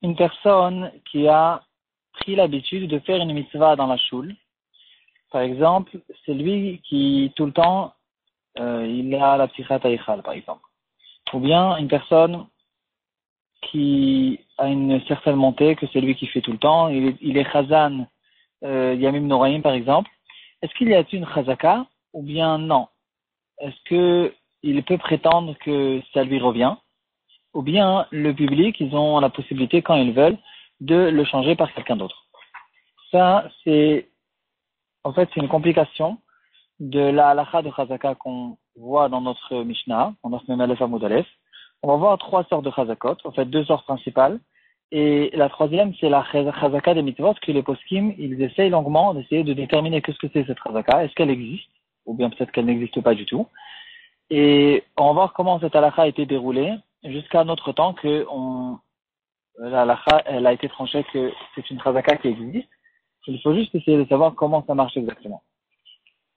Une personne qui a pris l'habitude de faire une mitzvah dans la choule, par exemple, c'est lui qui tout le temps il est à la ptichat haïchal, par exemple. Ou bien une personne qui a une certaine montée, que c'est lui qui fait tout le temps, il est chazan yamim noraim, par exemple. Est-ce qu'il y a une chazaka ou bien non? Est-ce que il peut prétendre que ça lui revient? Ou bien le public, ils ont la possibilité, quand ils veulent, de le changer par quelqu'un d'autre. Ça, c'est une complication de la halakha de Chazaka qu'on voit dans notre Mishnah, dans notre Memalef Amud Aleph. On va voir trois sortes de Chazakot, deux sortes principales. Et la troisième, c'est la Chazaka des mitzvot, que les poskim, ils essayent longuement d'essayer de déterminer qu'est-ce que c'est cette Chazaka, est-ce qu'elle existe, ou bien peut-être qu'elle n'existe pas du tout. Et on va voir comment cette halakha a été déroulée jusqu'à notre temps que la halakha, elle a été tranchée que c'est une chazaka qui existe. Il faut juste essayer de savoir comment ça marche exactement.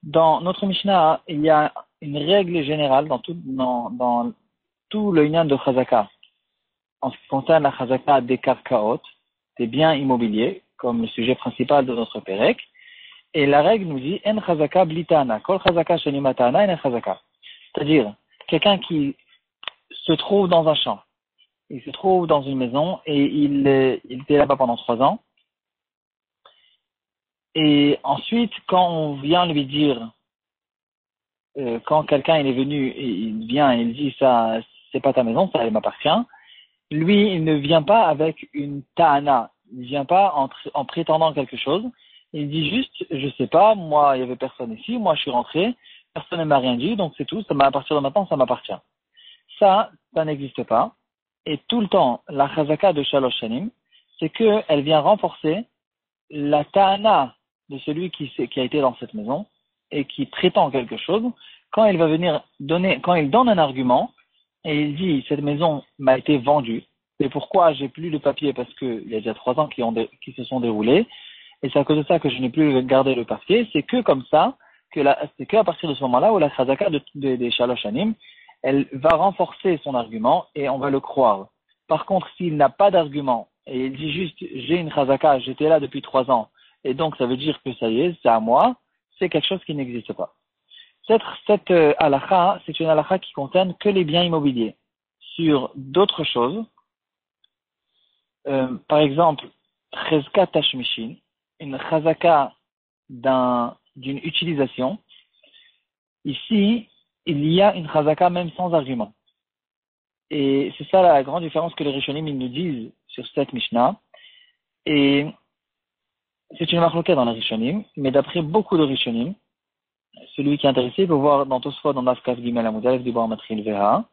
Dans notre Mishnah, il y a une règle générale dans tout le inyan de chazaka. En ce qui concerne la chazaka des karkaot, des biens immobiliers, comme le sujet principal de notre Pérec. Et la règle nous dit, en chazaka blitana, kol chazaka shenimatana, en chazaka. C'est-à-dire, quelqu'un qui se trouve dans un champ, il se trouve dans une maison et il était là-bas pendant 3 ans. Et ensuite, quand on vient lui dire, quand quelqu'un il est venu et il vient et il dit ça, c'est pas ta maison, ça elle m'appartient. Lui, il ne vient pas avec une ta'ana, il vient pas en prétendant quelque chose. Il dit juste, je sais pas, moi il y avait personne ici, moi je suis rentré, personne ne m'a rien dit, donc c'est tout, à partir de maintenant ça m'appartient. Ça n'existe pas. Et tout le temps, la chazaka de Shalosh Shanim, c'est qu'elle vient renforcer la ta'ana de celui qui a été dans cette maison et qui prétend quelque chose. Quand il va venir quand il donne un argument et il dit cette maison m'a été vendue, et pourquoi j'ai plus le papier parce qu'il y a déjà 3 ans qui se sont déroulés, et c'est à cause de ça que je n'ai plus gardé le papier, c'est que comme ça, c'est qu'à partir de ce moment-là où la chazaka des Shalosh Shanim, elle va renforcer son argument et on va le croire. Par contre, s'il n'a pas d'argument et il dit juste j'ai une chazaka, j'étais là depuis 3 ans et donc ça veut dire que ça y est, c'est à moi, c'est quelque chose qui n'existe pas. Cette halakha, c'est une halakha qui concerne que les biens immobiliers. Sur d'autres choses, par exemple, chezka tashmishin, une chazaka d'une utilisation, ici, il y a une chazaka même sans argument. Et c'est ça la grande différence que les Rishonim ils nous disent sur cette Mishnah. Et c'est une marloquette dans les Rishonim, mais d'après beaucoup de Rishonim, celui qui est intéressé peut voir dans Tosfot, dans Nafkaf Gimel Amud Aleph, du Bar Matril Veha.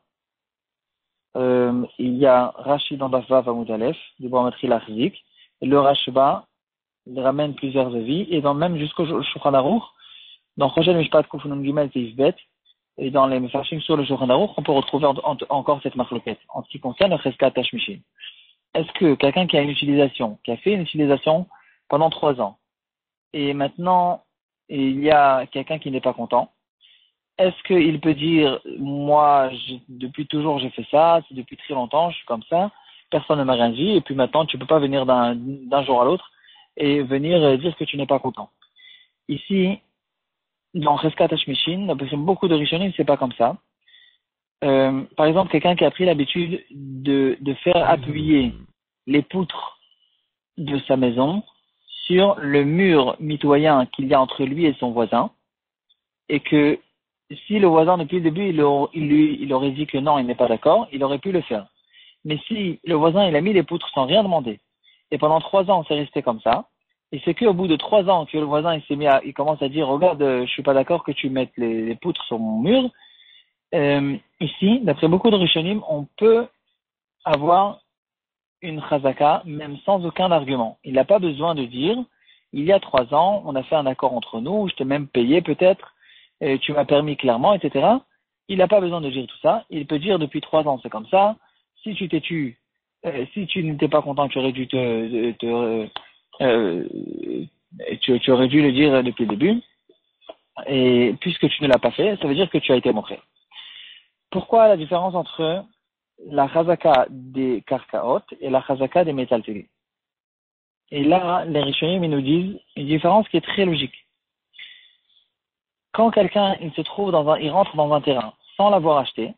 Il y a Rashi dans Dafvav Amud Aleph, du Bar Matril Achzik. Le Rashba, il ramène plusieurs avis, et même jusqu'au Shulchan Aruch, dans Choshen Mishpat Kufunun Gimel Teifbet, et dans les Mefarshim sur le Shulchan Aruch, on peut retrouver encore cette marloquette, en ce qui concerne le Cheskat Tashmishin. Est-ce que quelqu'un qui a fait une utilisation pendant 3 ans, et maintenant, il y a quelqu'un qui n'est pas content, est-ce qu'il peut dire, moi, depuis toujours j'ai fait ça, c'est depuis très longtemps, je suis comme ça, personne ne m'a rien dit, et puis maintenant tu peux pas venir d'un jour à l'autre et venir dire que tu n'es pas content. Ici, dans Cheskat Hashmishin, beaucoup de Rishonim, c'est pas comme ça. Par exemple, quelqu'un qui a pris l'habitude de faire appuyer les poutres de sa maison sur le mur mitoyen qu'il y a entre lui et son voisin, et que si le voisin depuis le début il aurait dit que non, il n'est pas d'accord, il aurait pu le faire. Mais si le voisin il a mis les poutres sans rien demander, et pendant 3 ans c'est resté comme ça, et c'est qu'au bout de 3 ans que le voisin il commence à dire regarde, je suis pas d'accord que tu mettes les poutres sur mon mur. Ici, d'après beaucoup de Rishonim, on peut avoir une chazaka même sans aucun argument. Il n'a pas besoin de dire il y a 3 ans, on a fait un accord entre nous, je t'ai même payé peut-être, tu m'as permis clairement, etc. Il n'a pas besoin de dire tout ça. Il peut dire depuis 3 ans, c'est comme ça. Si tu t'es si tu n'étais pas content, tu aurais dû tu aurais dû le dire depuis le début. Et puisque tu ne l'as pas fait, ça veut dire que tu as été montré. Pourquoi la différence entre la chazaka des karkaot et la chazaka des métaltélés. Et là, les Rishonim nous disent une différence qui est très logique. Quand quelqu'un il rentre dans un terrain sans l'avoir acheté,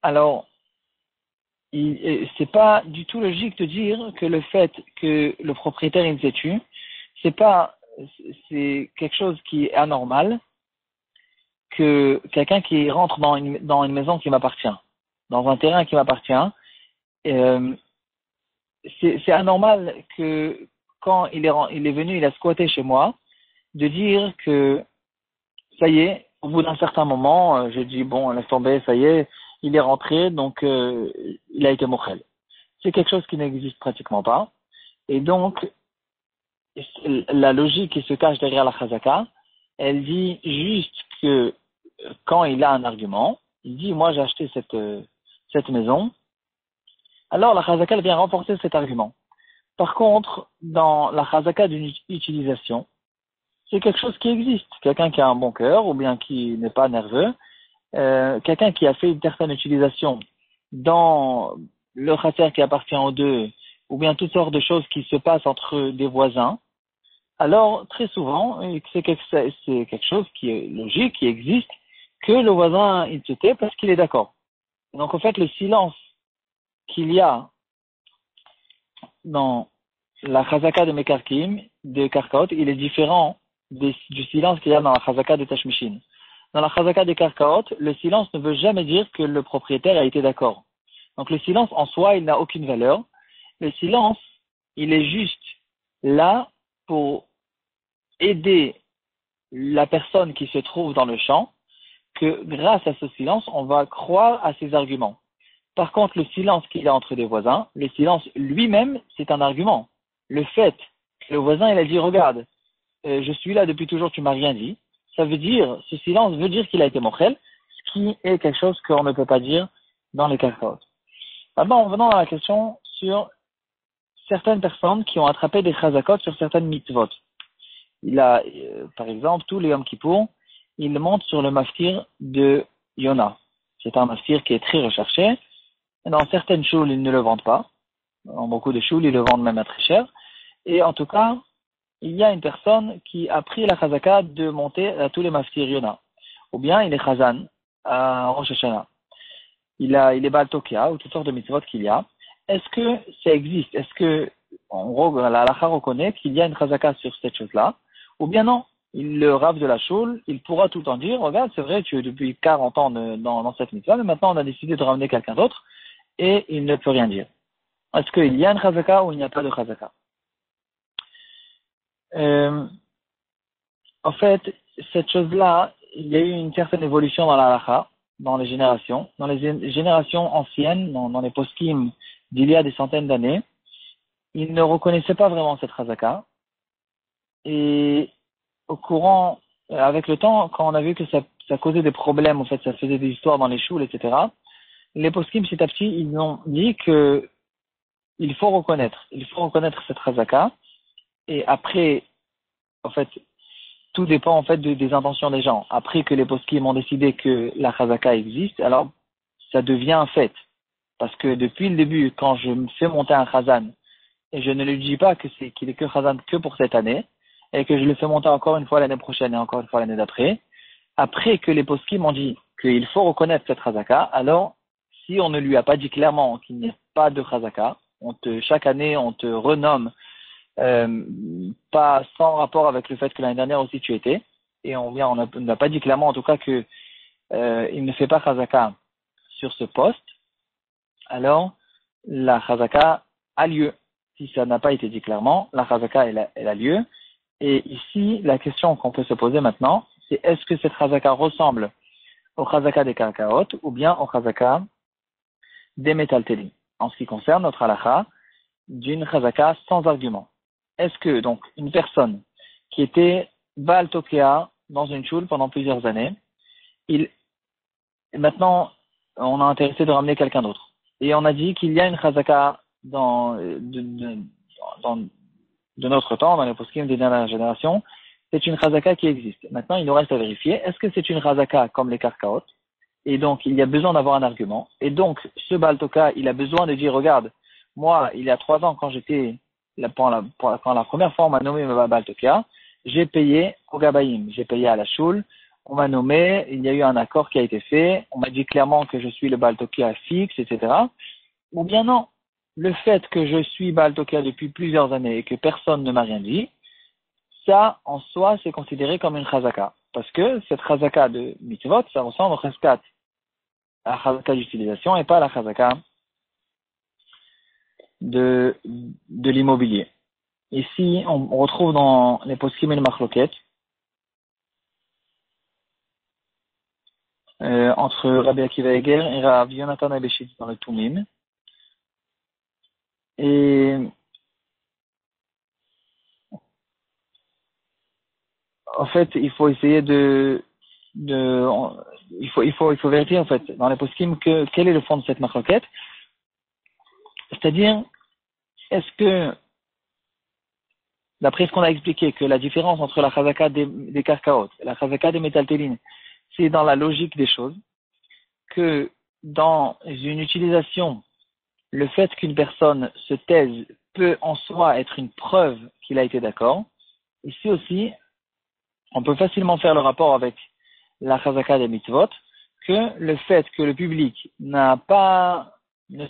alors c'est pas du tout logique de dire que le fait que le propriétaire il s'est tué, c'est quelque chose qui est anormal que quelqu'un qui rentre dans une maison qui m'appartient, dans un terrain qui m'appartient, euh, c'est anormal que quand il est venu, il a squatté chez moi, de dire que ça y est, au bout d'un certain moment, j'ai dit bon, laisse tomber, ça y est, il est rentré, donc il a été mochel. C'est quelque chose qui n'existe pratiquement pas. Et donc, la logique qui se cache derrière la chazaka, elle dit juste que quand il a un argument, il dit moi j'ai acheté cette maison, alors la chazaka elle vient renforcer cet argument. Par contre, dans la chazaka d'une utilisation, c'est quelque chose qui existe. Quelqu'un qui a un bon cœur ou bien qui n'est pas nerveux, quelqu'un qui a fait une certaine utilisation dans le chasser qui appartient aux deux, ou bien toutes sortes de choses qui se passent entre des voisins, alors très souvent, c'est quelque chose qui est logique, qui existe, que le voisin il se tait parce qu'il est d'accord. Donc en fait, le silence qu'il y a dans la chazaka de Mekarkim, de Karkaot, il est différent du silence qu'il y a dans la chazaka de Tashmishin. Dans la chazaka des Karkaot, le silence ne veut jamais dire que le propriétaire a été d'accord. Donc le silence en soi, il n'a aucune valeur. Le silence, il est juste là pour aider la personne qui se trouve dans le champ, que grâce à ce silence, on va croire à ses arguments. Par contre, le silence qu'il y a entre des voisins, le silence lui-même, c'est un argument. Le fait que le voisin, il a dit, regarde, je suis là depuis toujours, tu m'as rien dit, ça veut dire, ce silence veut dire qu'il a été mochel, ce qui est quelque chose qu'on ne peut pas dire dans les karkaot. Maintenant, venons à la question sur certaines personnes qui ont attrapé des chazakot sur certaines mitzvot. Il a, par exemple, tous les Yom Kippour, il monte sur le maftir de Yona. C'est un maftir qui est très recherché. Dans certaines choules, ils ne le vendent pas. Dans beaucoup de choules, ils le vendent même à très cher. Et en tout cas, il y a une personne qui a pris la chazaka de monter à tous les maftirs Yona. Ou bien il est chazan à Rosh Hashanah. Il est Baal Tokia, ou toutes sortes de mitzvot qu'il y a. Est-ce que ça existe? Est-ce que la halakha reconnaît qu'il y a une chazaka sur cette chose-là? Ou bien non? Le rave de la choule, il pourra tout le temps dire, regarde, c'est vrai, tu es depuis 40 ans dans cette mitzvah, mais maintenant on a décidé de ramener quelqu'un d'autre, et il ne peut rien dire. Est-ce qu'il y a une chazaka ou il n'y a pas de chazaka? En fait, cette chose-là, il y a eu une certaine évolution dans la halakha, dans les générations. Dans les générations anciennes, dans les poskim d'il y a des centaines d'années, ils ne reconnaissaient pas vraiment cette chazaka. Et avec le temps, quand on a vu que ça causait des problèmes, en fait, ça faisait des histoires dans les choules, etc., les poskim, petit à petit, ils ont dit que il faut reconnaître cette chazaka. Et après, en fait, tout dépend, en fait, des intentions des gens. Après que les poskim ont décidé que la chazaka existe, alors, ça devient un fait. Parce que depuis le début, quand je me fais monter un chazan, et je ne lui dis pas qu'il est que chazan que pour cette année, et que je le fais monter encore une fois l'année prochaine et encore une fois l'année d'après, après que les poskim m'ont dit qu'il faut reconnaître cette chazaka, alors, si on ne lui a pas dit clairement qu'il n'y a pas de chazaka, chaque année, on te renomme, pas sans rapport avec le fait que l'année dernière aussi tu étais, et on n'a pas dit clairement en tout cas que il ne fait pas chazaka sur ce poste, alors la chazaka a lieu. Si ça n'a pas été dit clairement, la chazaka elle a lieu. Et ici, la question qu'on peut se poser maintenant, c'est est-ce que cette chazaka ressemble au chazaka des karkaot ou bien au chazaka des métaltélim, en ce qui concerne notre halakha d'une chazaka sans argument. Est-ce que donc une personne qui était Baal Tokea dans une choule pendant plusieurs années, maintenant on a intéressé de ramener quelqu'un d'autre. Et on a dit qu'il y a une chazaka de notre temps, dans les poskim des dernières générations, c'est une chazaka qui existe. Maintenant, il nous reste à vérifier, est-ce que c'est une chazaka comme les karkaot, et donc il y a besoin d'avoir un argument. Et donc, ce Baltoka, il a besoin de dire, regarde, moi, il y a 3 ans, quand quand la première fois on m'a nommé Baltoka, j'ai payé au Gabaïm, j'ai payé à la choule, on m'a nommé, il y a eu un accord qui a été fait, on m'a dit clairement que je suis le Baltoka fixe, etc. Ou bien non, le fait que je suis Baltoka depuis plusieurs années et que personne ne m'a rien dit, ça, en soi, c'est considéré comme une chazaka. Parce que cette chazaka de mitzvot, ça ressemble au chazkat, à la chazaka d'utilisation et pas à la chazaka de l'immobilier. Ici, on retrouve dans les poskim et les machloket, entre Rabbi Akiva Eger et Rav Yonatan Abeshit dans le Tumim. Et en fait, il faut essayer il faut vérifier en fait dans les poskim quel est le fond de cette machloket. C'est-à-dire, est-ce que d'après ce qu'on a expliqué, que la différence entre la chazaka des karkaot et la chazaka des métaltélines, c'est dans la logique des choses, que dans une utilisation, le fait qu'une personne se taise peut en soi être une preuve qu'il a été d'accord. Ici aussi, on peut facilement faire le rapport avec la chazaka des mitzvot, que le fait que le public ne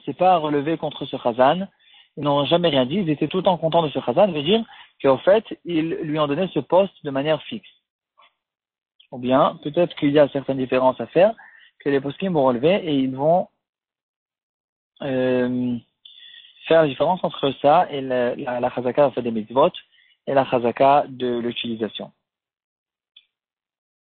s'est pas relevé contre ce chazan, ils n'ont jamais rien dit, ils étaient tout le temps contents de ce chazan, veut dire qu'au fait, ils lui ont donné ce poste de manière fixe. Ou bien, peut-être qu'il y a certaines différences à faire, que les poskim vont relever et ils vont faire la différence entre ça et la chazaka des mitzvot et la chazaka de l'utilisation.